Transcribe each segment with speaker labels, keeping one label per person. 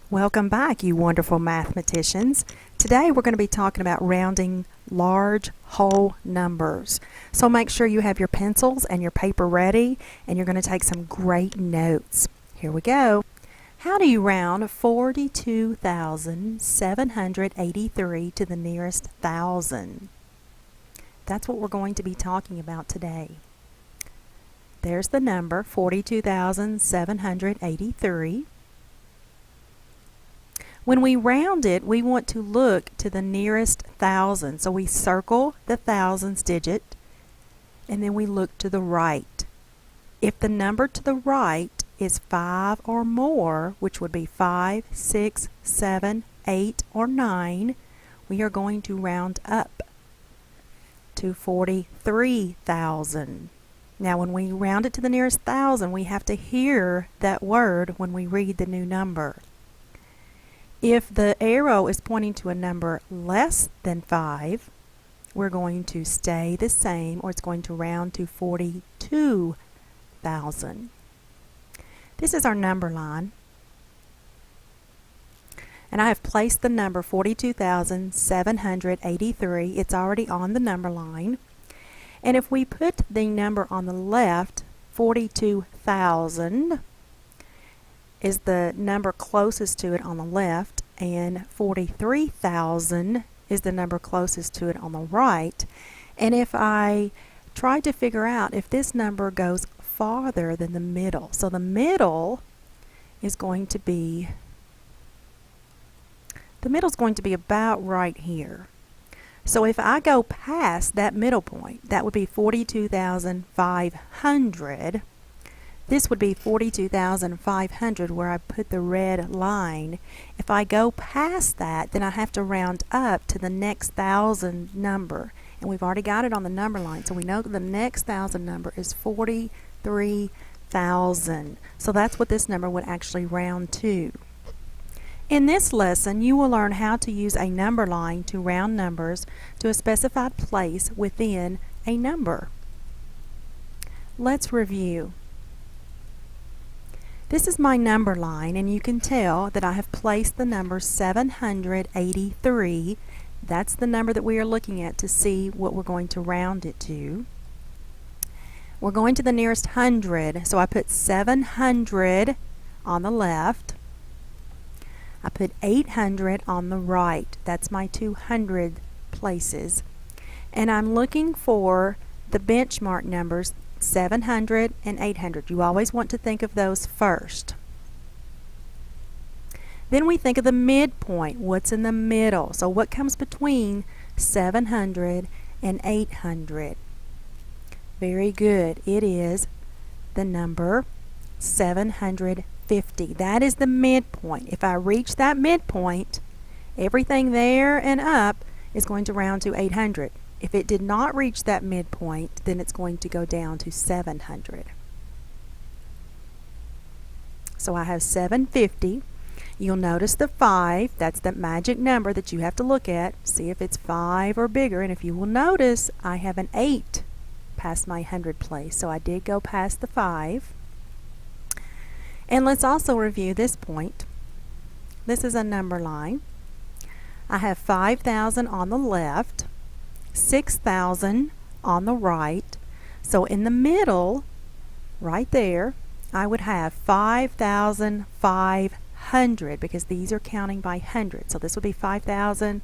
Speaker 1: Welcome back, you wonderful mathematicians. Today we're going to be talking about rounding large whole numbers. So make sure you have your pencils and your paper ready, and you're going to take some great notes. Here we go. How do you round 42,783 to the nearest thousand? That's what we're going to be talking about today. There's the number 42,783. When we round it, we want to look to the nearest thousand. So we circle the thousands digit, and then we look to the right. If the number to the right is 5 or more, which would be 5, 6, 7, 8, or 9, we are going to round up to 43,000. Now when we round it to the nearest thousand, we have to hear that word when we read the new number. If the arrow is pointing to a number less than 5, we're going to stay the same, or it's going to round to 42,000. This is our number line. And I have placed the number 42,783. It's already on the number line. And if we put the number on the left, 42,000 is the number closest to it on the left, and 43,000 is the number closest to it on the right. And if I try to figure out if this number goes farther than the middle, so the middle is going to be about right here. So if I go past that middle point, that would be 42,500. This would be 42,500 where I put the red line. If I go past that, then I have to round up to the next thousand number. And we've already got it on the number line, so we know the next thousand number is 43,000. So that's what this number would actually round to. In this lesson, you will learn how to use a number line to round numbers to a specified place within a number. Let's review. This is my number line, and you can tell that I have placed the number 783. That's the number that we are looking at to see what we're going to round it to. We're going to the nearest hundred, so I put 700 on the left. I put 800 on the right. That's my 200 places. And I'm looking for the benchmark numbers 700 and 800. You always want to think of those first. Then we think of the midpoint. What's in the middle? So what comes between 700 and 800? Very good. It is the number 750. That is the midpoint. If I reach that midpoint, everything there and up is going to round to 800. If it did not reach that midpoint, then it's going to go down to 700. So I have 750. You'll notice the 5. That's the magic number that you have to look at. See if it's 5 or bigger. And if you will notice, I have an 8 past my 100 place. So I did go past the 5. And let's also review this point. This is a number line. I have 5,000 on the left, 6,000 on the right. So in the middle, right there, I would have 5,500 because these are counting by hundred. So this would be 5,000,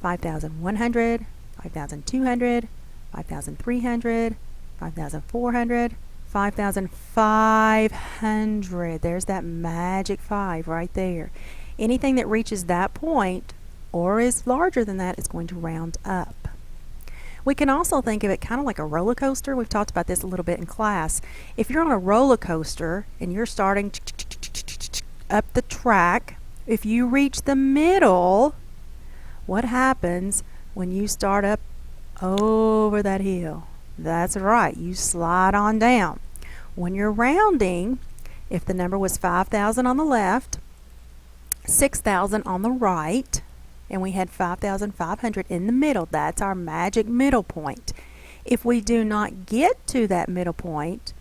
Speaker 1: 5,100, 5,200, 5,300, 5,400, 5,500. There's that magic 5 right there. Anything that reaches that point or is larger than that is going to round up. We can also think of it kind of like a roller coaster. We've talked about this a little bit in class. If you're on a roller coaster and you're starting up the track, if you reach the middle, what happens when you start up over that hill? That's right, you slide on down. When you're rounding, if the number was 5,000 on the left, 6,000 on the right, and we had 5,500 in the middle. That's our magic middle point. If we do not get to that middle point,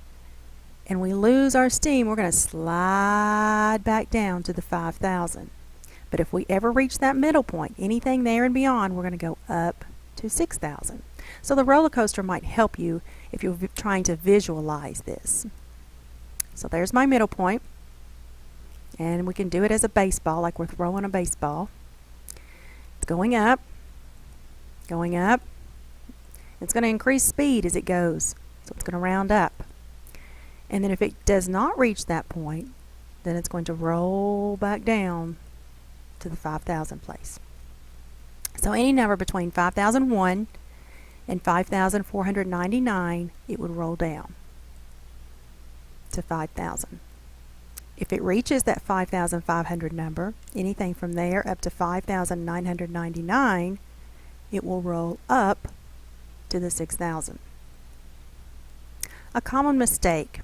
Speaker 1: and we lose our steam, we're going to slide back down to the 5,000. But if we ever reach that middle point, anything there and beyond, we're going to go up to 6,000. So the roller coaster might help you if you're trying to visualize this. So there's my middle point, and we can do it as a baseball, like we're throwing a baseball. It's going up, going up. It's going to increase speed as it goes, so it's going to round up. And then if it does not reach that point, then it's going to roll back down to the 5,000 place. So any number between 5,001 and 5,499, it would roll down to 5,000. If it reaches that 5,500 number, anything from there up to 5,999, it will roll up to the 6,000. A common mistake.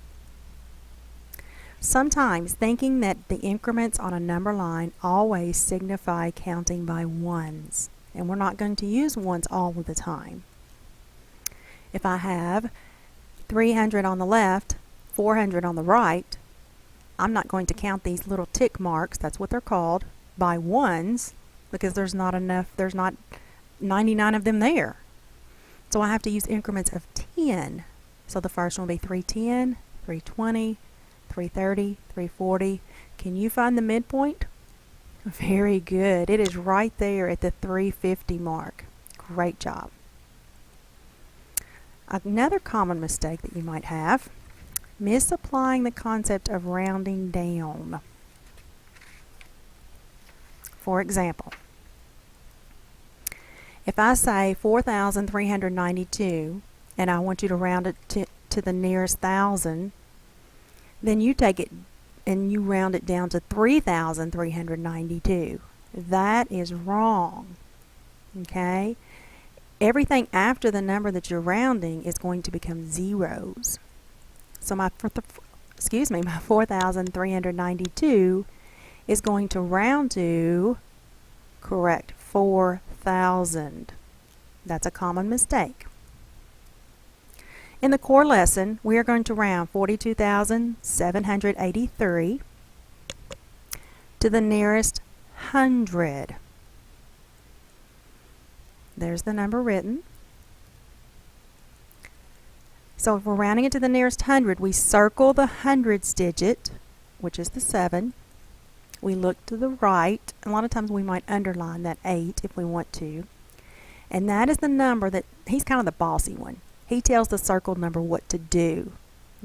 Speaker 1: Sometimes thinking that the increments on a number line always signify counting by ones, and we're not going to use ones all of the time. If I have 300 on the left, 400 on the right, I'm not going to count these little tick marks, that's what they're called, by ones, because there's not 99 of them there. So I have to use increments of 10. So the first one will be 310, 320, 330, 340. Can you find the midpoint? Very good. It is right there at the 350 mark. Great job. Another common mistake that you might have, misapplying the concept of rounding down. For example, if I say 4,392 and I want you to round it to the nearest thousand, then you take it and you round it down to 3,392. That is wrong. Okay? Everything after the number that you're rounding is going to become zeros. So my 4,392 is going to round to, correct, 4,000. That's a common mistake. In the core lesson, we are going to round 42,783 to the nearest hundred. There's the number written. So if we're rounding it to the nearest hundred, we circle the hundreds digit, which is the 7. We look to the right. A lot of times we might underline that 8 if we want to. And that is the number that, he's kind of the bossy one. He tells the circled number what to do.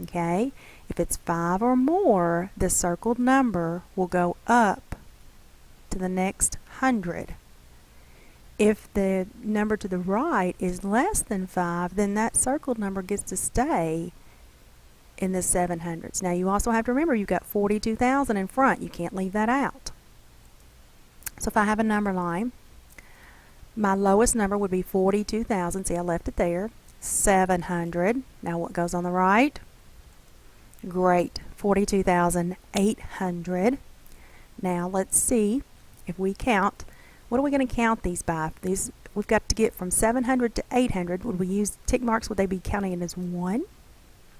Speaker 1: Okay? If it's 5 or more, the circled number will go up to the next 100. If the number to the right is less than 5, then that circled number gets to stay in the 700s. Now you also have to remember you've got 42,000 in front. You can't leave that out. So if I have a number line, my lowest number would be 42,000. See, I left it there. 700. Now what goes on the right? Great. 42,800. Now let's see if we count. What are we going to count these by? We've got to get from 700 to 800. Would we use tick marks? Would they be counting it as 1?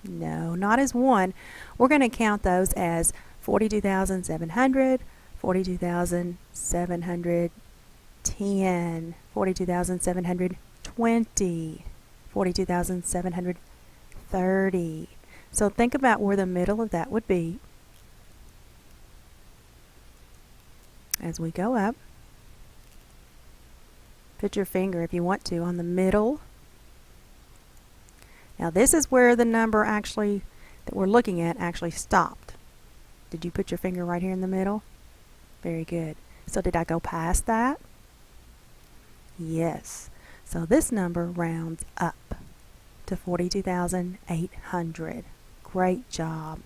Speaker 1: No, not as 1. We're going to count those as 42,700, 42,710, 42,720, 42,730. So think about where the middle of that would be as we go up. Put your finger, if you want to, on the middle. Now this is where the number actually that we're looking at actually stopped. Did you put your finger right here in the middle? Very good. So did I go past that? Yes. So this number rounds up to 42,800. Great job.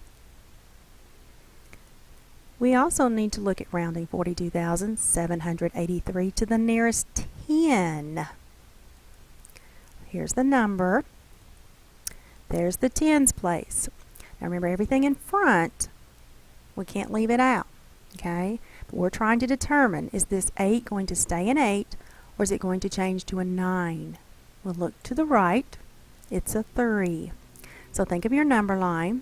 Speaker 1: We also need to look at rounding 42,783 to the nearest 10. Here's the number. There's the tens place. Now remember, everything in front, we can't leave it out. Okay? But we're trying to determine, is this 8 going to stay an 8 or is it going to change to a 9? We'll look to the right. It's a 3. So think of your number line.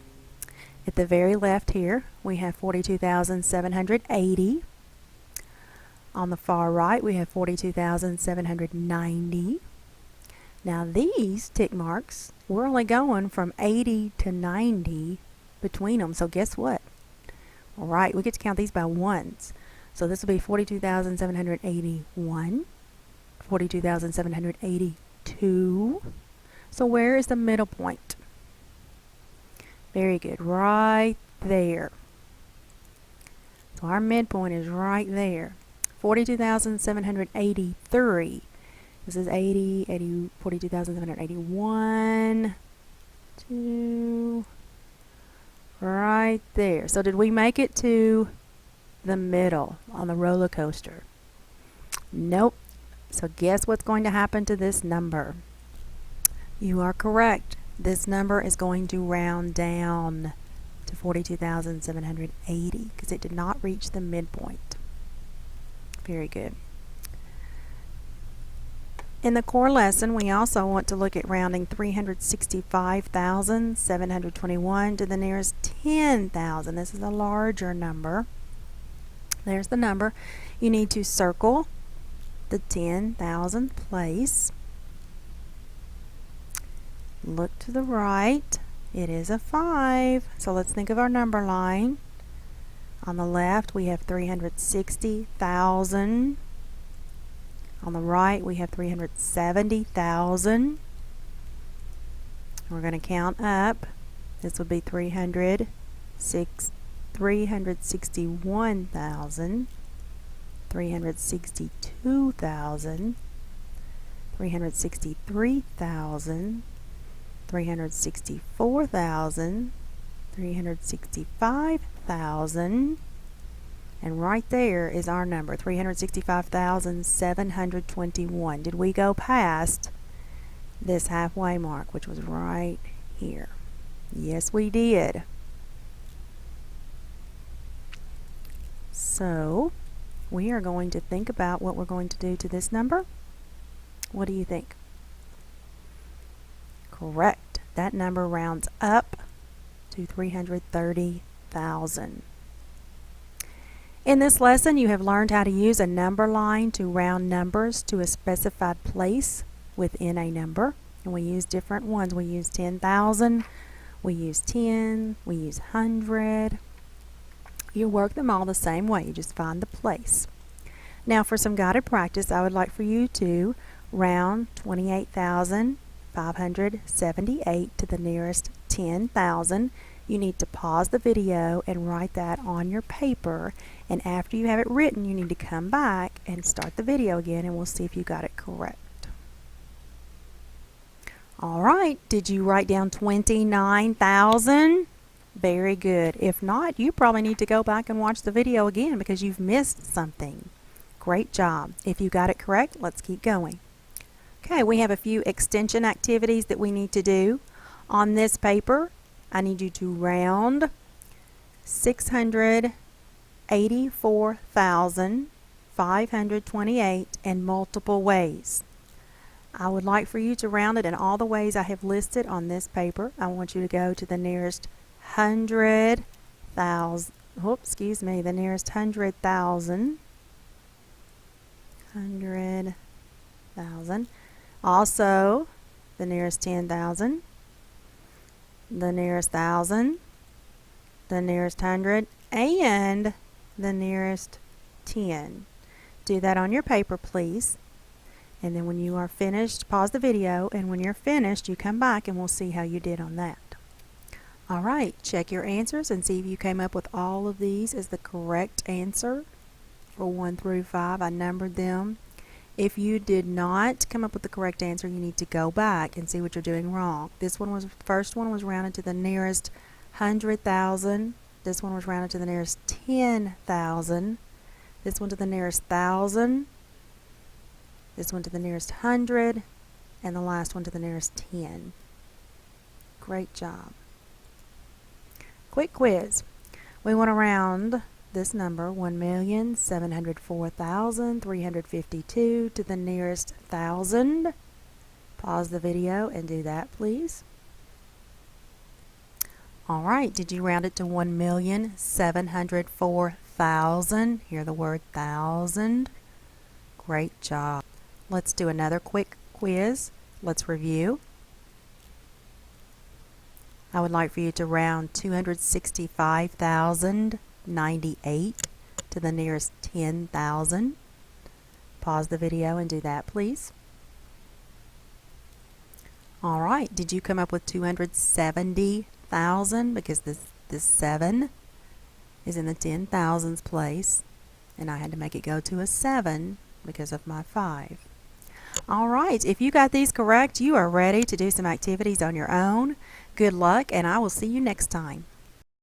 Speaker 1: At the very left here, we have 42,780. On the far right, we have 42,790. Now these tick marks, we're only going from 80 to 90 between them. So guess what? All right, we get to count these by ones. So this will be 42,781, 42,782. So where is the middle point? Very good, right there. So our midpoint is right there. 42,783. This is 80, 42,781, 2, right there. So did we make it to the middle on the roller coaster? Nope. So guess what's going to happen to this number? You are correct. This number is going to round down to 42,780 because it did not reach the midpoint. Very good. In the core lesson, we also want to look at rounding 365,721 to the nearest 10,000. This is a larger number. There's the number. You need to circle the 10,000th place. Look to the right. It is a 5. So let's think of our number line. On the left, we have 360,000. On the right, we have 370,000. We're going to count up. This would be 361,000, 362,000, 363,000, 364,000, 365,000, and right there is our number, 365,721. Did we go past this halfway mark, which was right here? Yes, we did. So we are going to think about what we're going to do to this number. What do you think? Correct. That number rounds up to 330,000. In this lesson, you have learned how to use a number line to round numbers to a specified place within a number. And we use different ones. We use 10,000, we use 10, we use 100. You work them all the same way. You just find the place. Now for some guided practice, I would like for you to round 28,578 to the nearest 10,000. You need to pause the video and write that on your paper, and after you have it written, you need to come back and start the video again, and we'll see if you got it correct. Alright, did you write down 29,000? Very good. If not, you probably need to go back and watch the video again because you've missed something. Great job. If you got it correct, let's keep going. Okay, we have a few extension activities that we need to do. On this paper, I need you to round 684,528 in multiple ways. I would like for you to round it in all the ways I have listed on this paper. I want you to go to the nearest 100,000. The nearest 100,000. 100,000. Also, the nearest 10,000. The nearest 1,000, the nearest 100, and the nearest 10. Do that on your paper, please. And then when you are finished, pause the video, and when you're finished, you come back and we'll see how you did on that. Alright, check your answers and see if you came up with all of these as the correct answer for 1 through 5. I numbered them. If you did not come up with the correct answer, you need to go back and see what you're doing wrong. This one was, first one was rounded to the nearest 100,000. This one was rounded to the nearest 10,000. This one to the nearest 1,000. This one to the nearest 100. And the last one to the nearest 10. Great job. Quick quiz. We want to round this number, 1,704,352 to the nearest 1,000. Pause the video and do that, please. All right, did you round it to 1,704,000? Hear the word thousand. Great job. Let's do another quick quiz. Let's review. I would like for you to round 265,098 to the nearest 10,000. Pause the video and do that, please. All right, did you come up with 270,000? Because this 7 is in the 10,000s place, and I had to make it go to a 7 because of my 5. All right, if you got these correct, you are ready to do some activities on your own. Good luck, and I will see you next time.